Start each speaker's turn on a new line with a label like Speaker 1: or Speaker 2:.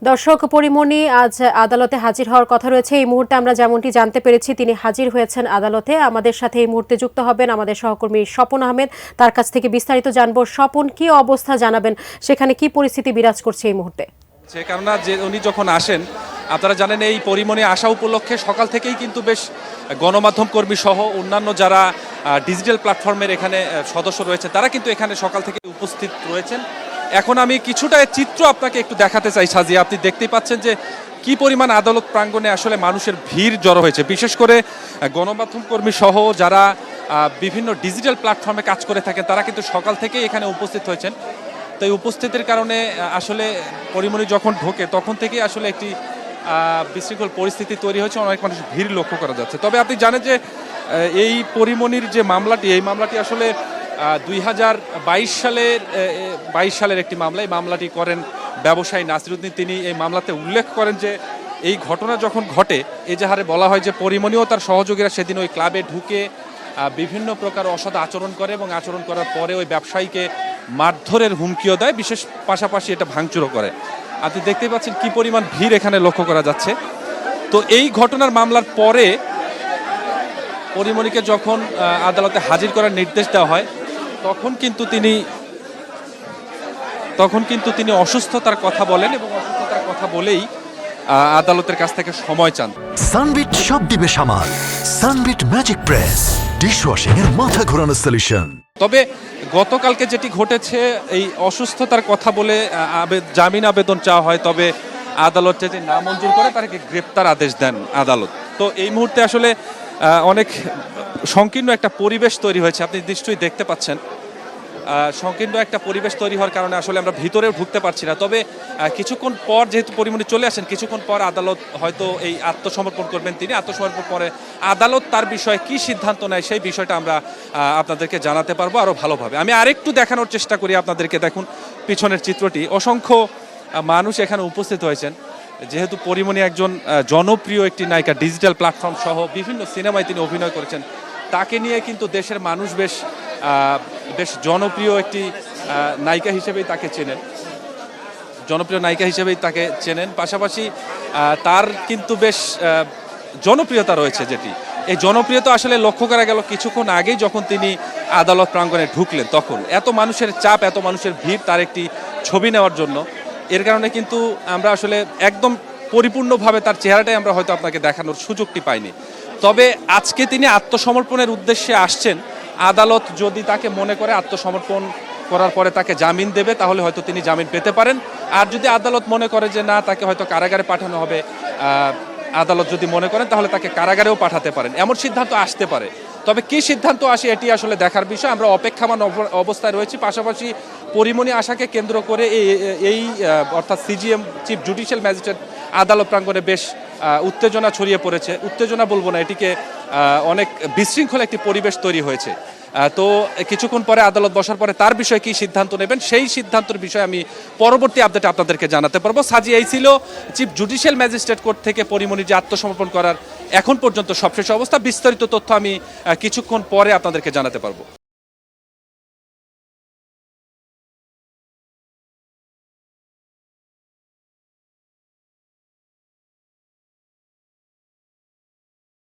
Speaker 1: দর্শক, পরিমণি আজ আদালতে হাজির হওয়ার কথা রয়েছে। এই মুহূর্তে আমরা যেমনটি জানতে পেরেছি তিনি হাজির হয়েছেন আদালতে। আমাদের সাথে এই মুহূর্তে যুক্ত হবেন আমাদের সহকর্মী স্বপন আহমেদ। তার কাছ থেকে বিস্তারিত জানবো। স্বপন, কি অবস্থা জানাবেন, সেখানে কি পরিস্থিতি বিরাজ করছে এই মুহূর্তে?
Speaker 2: কেননা যে উনি যখন আসেন, আপনারা জানেন এই পরিমণি আসা উপলক্ষে সকাল থেকেই কিন্তু বেশ গণমাধ্যম কর্মী সহ অন্যান্য যারা ডিজিটাল প্ল্যাটফর্মের এখানে সদস্য রয়েছে তারা কিন্তু এখানে সকাল থেকে উপস্থিত রয়েছেন। এখন আমি কিছুটা চিত্র আপনাকে একটু দেখাতে চাই সাজিয়ে। আপনি দেখতেই পাচ্ছেন যে কি পরিমাণ আদালত প্রাঙ্গণে আসলে মানুষের ভিড় জড়ো হয়েছে, বিশেষ করে গণমাধ্যম কর্মী সহ যারা বিভিন্ন ডিজিটাল প্ল্যাটফর্মে কাজ করে থাকেন তারা কিন্তু সকাল থেকেই এখানে উপস্থিত হয়েছেন। তো এই উপস্থিতির কারণে আসলে পরিমণি যখন ঢোকে তখন থেকেই আসলে একটি বিশৃঙ্খল পরিস্থিতি তৈরি হয়েছে, অনেক মানুষ ভিড় লক্ষ্য করা যাচ্ছে। তবে আপনি জানেন যে এই পরিমণির যে মামলাটি, এই মামলাটি আসলে 2022 সালের একটি মামলা। এই মামলাটি করেন ব্যবসায়ী নাসিরউদ্দিন। তিনি এই মামলাতে উল্লেখ করেন যে এই ঘটনা যখন ঘটে, এজাহারে বলা হয় যে পরিমণি ও তার সহযোগীরা সেদিন ওই ক্লাবে ঢুকে বিভিন্ন প্রকার অসৎ আচরণ করে এবং আচরণ করার পরে ওই ব্যবসায়ীকে মারধরের হুমকিও দেয়, বিশেষ পাশাপাশি এটা ভাঙচুরও করে। আপনি দেখতেই পাচ্ছেন কি পরিমাণ ভিড় এখানে লক্ষ্য করা যাচ্ছে। তো এই ঘটনার মামলার পরে পরিমণিকে যখন আদালতে হাজির করার নির্দেশ দেওয়া হয় তখন কিন্তু তিনি অসুস্থতার কথা বলেন এবং অসুস্থতার কথা বলেই আদালতের কাছ থেকে সময় চান।
Speaker 3: সানবিট সব দিবে সামাল। সানবিট ম্যাজিক প্রেস ডিশওয়াশিং এর মাথা ঘোরানো সলিউশন।
Speaker 2: তবে গতকালকে যেটি ঘটেছে, এই অসুস্থতার কথা বলে জামিন আবেদন চাওয়া হয়, তবে আদালত যেটি নামঞ্জুর করে তাকে গ্রেপ্তার আদেশ দেন আদালত। তো এই মুহূর্তে আসলে অনেক সংকীর্ণ একটা পরিবেশ তৈরি হয়েছে। আপনি নিশ্চয়ই দেখতে পাচ্ছেন সংকীর্ণ একটা পরিবেশ তৈরি হওয়ার কারণে আসলে আমরা ভিতরেও ঢুকতে পারছি না। তবে কিছুক্ষণ পর যেহেতু পরিমণি চলে আসেন, কিছুক্ষণ পর আদালত হয়তো এই আত্মসমর্পণ করবেন। তিনি আত্মসমর্পণ পরে আদালত তার বিষয়ে কি সিদ্ধান্ত নেয় সেই বিষয়টা আমরা আপনাদেরকে জানাতে পারবো আরও ভালোভাবে। আমি আরেকটু দেখানোর চেষ্টা করি আপনাদেরকে। দেখুন পিছনের চিত্রটি, অসংখ্য মানুষ এখানে উপস্থিত হয়েছেন। যেহেতু পরিমণি একজন জনপ্রিয় একটি নায়িকা, ডিজিটাল প্ল্যাটফর্ম সহ বিভিন্ন সিনেমায় তিনি অভিনয় করেছেন, তাকে নিয়ে কিন্তু দেশের মানুষ বেশ জনপ্রিয় একটি নায়িকা হিসেবেই তাকে চেনেন। পাশাপাশি তার কিন্তু বেশ জনপ্রিয়তা রয়েছে, যেটি এই জনপ্রিয়তা আসলে লক্ষ্য করা গেল কিছুক্ষণ আগেই যখন তিনি আদালত প্রাঙ্গণে ঢুকলেন। তখন এত মানুষের চাপ, এত মানুষের ভিড় তার একটি ছবি নেওয়ার জন্য। এর কারণে কিন্তু আমরা আসলে একদম পরিপূর্ণভাবে তার চেহারাটাই আমরা হয়তো আপনাকে দেখানোর সুযোগটি পাইনি। তবে আজকে তিনি আত্মসমর্পণের উদ্দেশ্যে আসছেন। আদালত যদি তাকে মনে করে আত্মসমর্পণ করার পরে তাকে জামিন দেবে, তাহলে হয়তো তিনি জামিন পেতে পারেন। আর যদি আদালত মনে করে যে না, তাকে হয়তো কারাগারে পাঠানো হবে, আদালত যদি মনে করেন তাহলে তাকে কারাগারেও পাঠাতে পারেন, এমন সিদ্ধান্ত আসতে পারে। তবে কি সিদ্ধান্ত আসে এটি আসলে দেখার বিষয়। আমরা অপেক্ষামান অবস্থায় রয়েছি। পাশাপাশি পরিমণি আশাকে কেন্দ্র করে এই অর্থাৎ সিজিএম চিফ জুডিশিয়াল ম্যাজিস্ট্রেট আদালত প্রাঙ্গণে বেশ উত্তেজনা ছড়িয়ে পড়েছে। উত্তেজনা বলবো না, এটিকে অনেক বিশৃঙ্খল একটি পরিবেশ তৈরি হয়েছে। তো কিছুক্ষণ পরে আদালত বসার পরে তার বিষয়ে কি সিদ্ধান্ত নেবেন সেই সিদ্ধান্তের বিষয়ে আমি পরবর্তী আপডেট আপনাদেরকে জানাতে পারবো। সাজি, এই ছিল চিফ জুডিশিয়াল ম্যাজিস্ট্রেট কোর্ট থেকে পরিমণি যে আত্মসমর্পণ করার এখন পর্যন্ত সবশেষ অবস্থা। বিস্তারিত তথ্য আমি কিছুক্ষণ পরে আপনাদেরকে জানাতে পারবো।